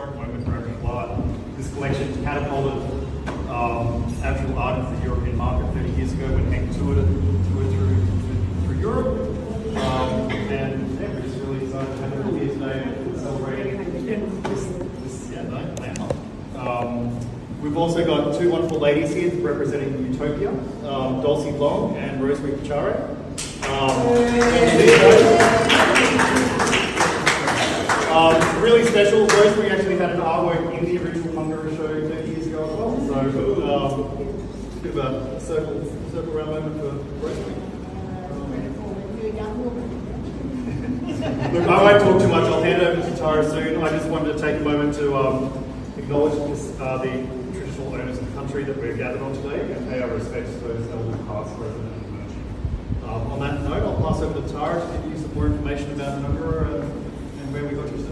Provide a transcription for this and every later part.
historic moment for Aboriginal art. This collection catapulted Aboriginal art into the European market 30 years ago when Hank toured through Europe. And yeah, we're just really excited to have it all here today and celebrating this landmark. We've also got two wonderful ladies here representing Utopia, Dulcie Blong and Rosemary Pichare. Really special. Rosemary actually had an artwork in the original Nangara show 30 years ago as well. So, bit of a circle round moment for Rosemary. Look, I won't talk too much. I'll hand over to Tara soon. I just wanted to take a moment to acknowledge the traditional owners of the country that we're gathered on today and pay our respects to those elders past, present and emerging. On that note, I'll pass over to Tara to give you some more information about Nangara and where we got you today.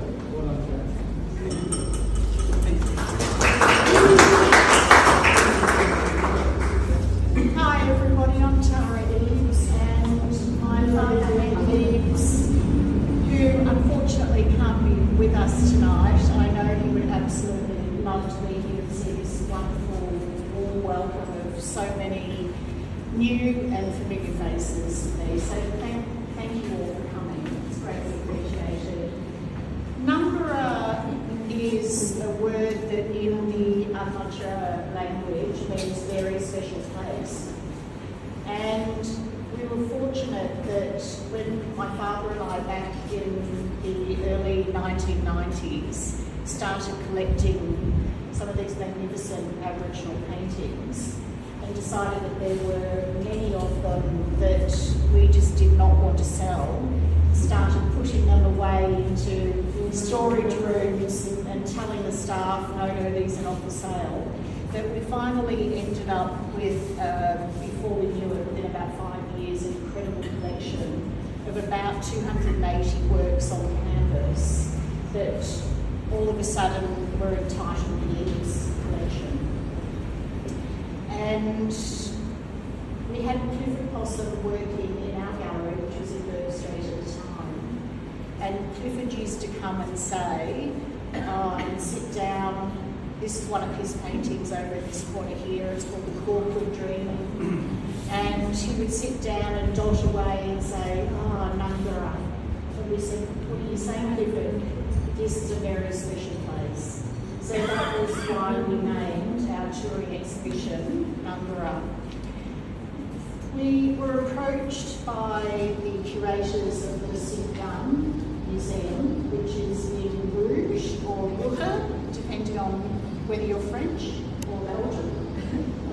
Hi everybody, I'm Tara Eves and my father Hank Eves, who unfortunately can't be with us tonight. I know he would absolutely love to be here to see this wonderful warm welcome of so many new and familiar faces today. So thank you all for coming. It's greatly appreciated. Nangara is a word that in the Admacha language means very special place. And we were fortunate that when my father and I, back in the early 1990s, started collecting some of these magnificent Aboriginal paintings and decided that there were many of them that we just did not want to sell, started putting them away into storage rooms and telling the staff, no, these are not for sale. That we finally ended up with, before we knew it, within about 5 years, an incredible collection of about 280 works on canvas that all of a sudden were entitled in this collection. And we had Clifford Possum working in our gallery, which was in Burke Street at the time. And Clifford used to come and say, and sit down. This is one of his paintings over in this corner here. It's called The Corporate Dreaming. And he would sit down and dot away and say, Nangara. And we said, what are you saying, Clifford? This is a very special place. So that was why we named our touring exhibition Nangara. We were approached by the curators of the St-Gun Museum, which is in Bruges or Brugge, depending on whether you're French or Belgian.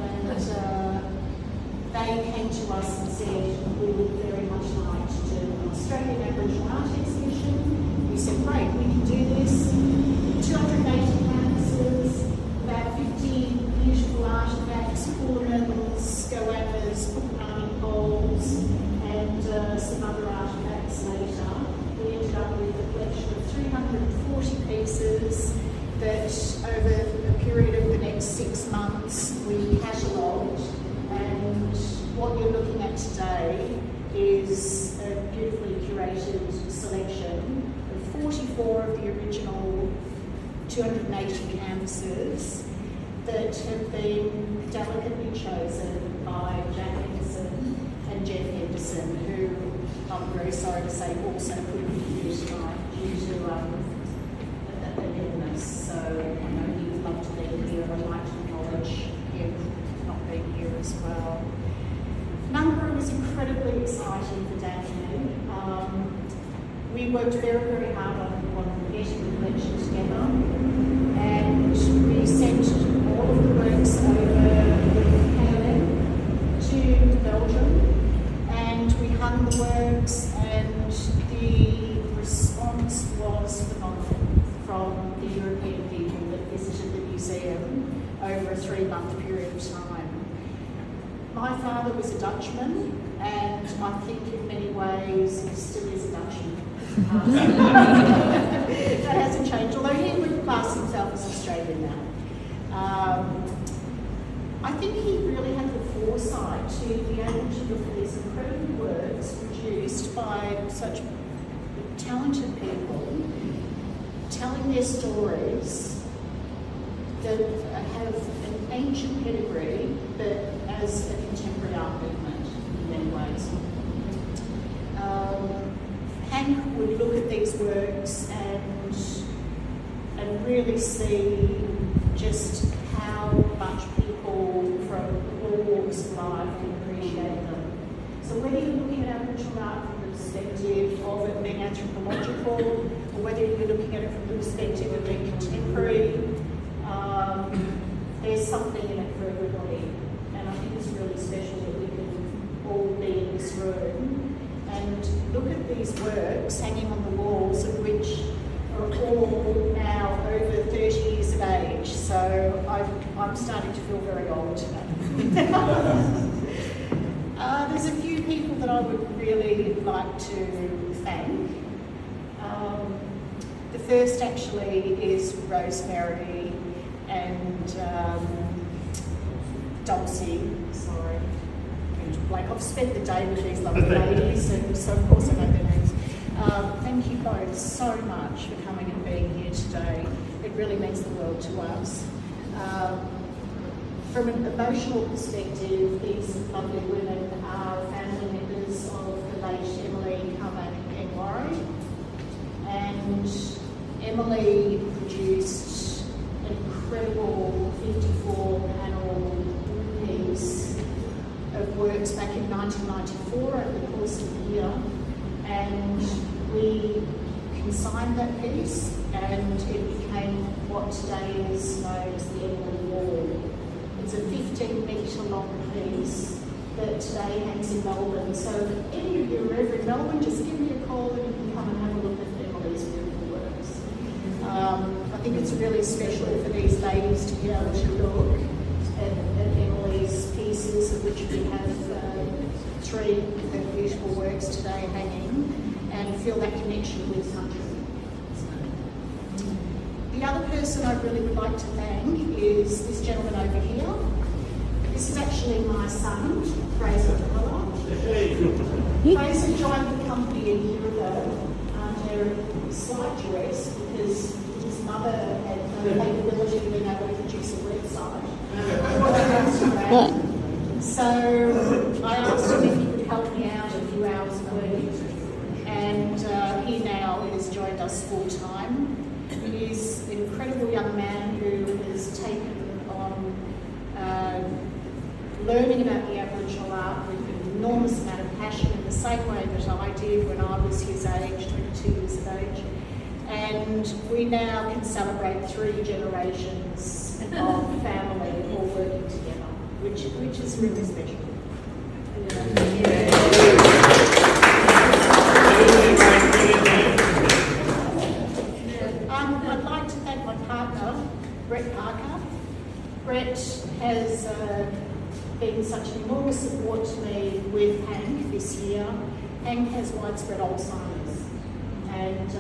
And they came to us and said, we would very much like to do an Australian Aboriginal art exhibition. We said, great, we can do this. 280 canvases, about 50 beautiful artefacts, ornaments, goannas, army poles, and some other artefacts later. We ended up with a collection of 340 pieces that over a period of the next 6 months we catalogued, and what you're looking at today is a beautifully curated selection of 44 of the original 280 canvases that have been delicately chosen by Jack Henderson and Jeff Henderson, who I'm very sorry to say also couldn't be here tonight due to an illness. So I know he would love to be here, and I'd like to acknowledge him not being here as well. Nangara was incredibly exciting for Dan and me. We worked very, very hard on getting the collection together, and we sent all of the works over with KLM to Belgium, and we hung the works, and the response was phenomenal from the European people that visited the museum over a 3-month period of time. My father was a Dutchman, and I think in many ways he still is a Dutchman. That hasn't changed, although he would class himself as Australian now. I think he really had the foresight to be able to look at these incredible works produced by such talented people telling their stories that have an ancient pedigree, but as a contemporary art movement in many ways. Hank would look at these works and really see just how much people from all walks of life can appreciate them. So whether you're looking at Aboriginal art from the perspective of it being anthropological, or whether you're looking at it from the perspective of being contemporary, there's something in it for everybody. And I think it's really special that we can all be in this room and look at these works hanging on the walls, of which are all now over 30 years of age. So I'm starting to feel very old today. There's a few people that I would really like to thank. The first actually is Rosemary and Dulcie, sorry, and Blake. I've spent the day with these lovely ladies, and so of course I know their names. Thank you both so much for coming and being here today. It really means the world to us. From an emotional perspective, these lovely women are family members of the late Emily Carmack-Engwari, and Emily produced an incredible 54-panel piece of works back in 1994 over the course of the year, and we consigned that piece, and it became what today is known as the Emily Wall. It's a 15-metre long piece that today hangs in Melbourne. So if any of you are ever in Melbourne, just give me a call and you can come and have a look at Emily's beautiful works. I think it's really special for these ladies to be able to look at Emily's pieces, of which we have 3 of her beautiful works today hanging, and feel that connection with country. The other person I really would like to thank is this gentleman over here. This is actually my son, Fraser Miller. Fraser joined the company a year ago under slight duress because his mother had no capability of being able to produce a website. So I asked him if he could help me out a few hours a week, and he now has joined us full time. He's an incredible young man who has taken on learning about the Aboriginal art with an enormous amount of passion, in the same way that I did when I was his age, 22 years of age. And we now can celebrate 3 generations of family all working together, which is really special. I'd like to thank my partner, Brett Parker. Brett has been such an enormous support to me with Hank this year. Hank has widespread Alzheimer's, and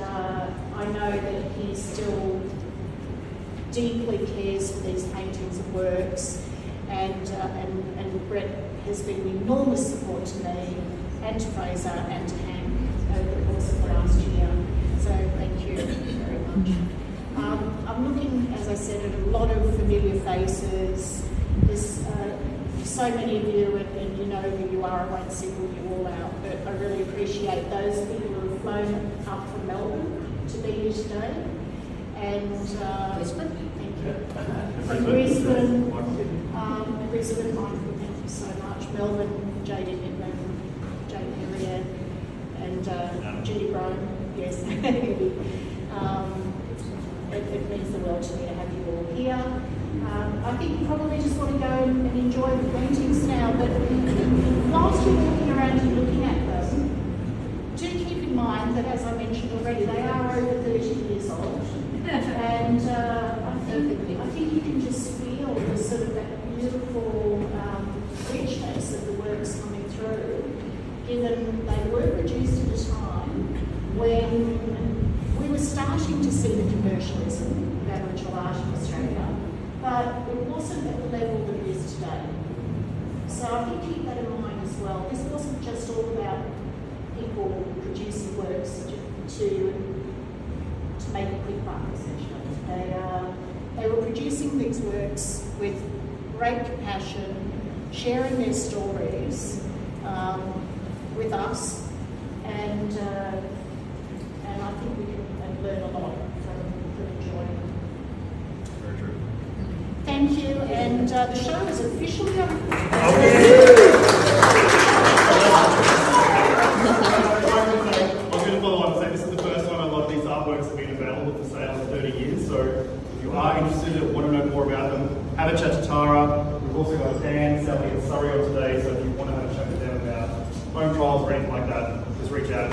I know that he still deeply cares for these paintings and works, and Brett has been an enormous support to me and to Fraser and to Hank over the course of the last year. So thank you very much. I'm looking, as I said, at a lot of familiar faces. There's so many of you, and you know who you are. I won't single you all out, but I really appreciate those people who have flown up from Melbourne to be here today. And Brisbane, thank you. And Brisbane, Michael, thank you so much. Melbourne, Jade Henriette, and Judy Brown, yes. It means the world to me to have you all here. I think you probably just want to go and enjoy the paintings now, but whilst you're walking around and looking at them, do keep in mind that, as I mentioned already, they are over 30 years old. And I think you can just feel the sort of that beautiful richness of the works coming through, given they were produced at a time when we were starting to see the commercialism of Aboriginal art in Australia, but it wasn't at the level that it is today. So I think keep that in mind as well. This wasn't just all about people producing works to make a quick buck. They were producing these works with great compassion, sharing their stories with us, and I think we can learn a lot from enjoying them. Very true. Thank you, and the show is officially on. I was going to follow on and say this is the first time a lot of these artworks have been available for sale in 30 years, so if you are interested and want to know more about them, have a chat to Tara. We've also got Dan, Sally and Surrey on today, so if you want to have a chat with them about home trials or anything like that, just reach out.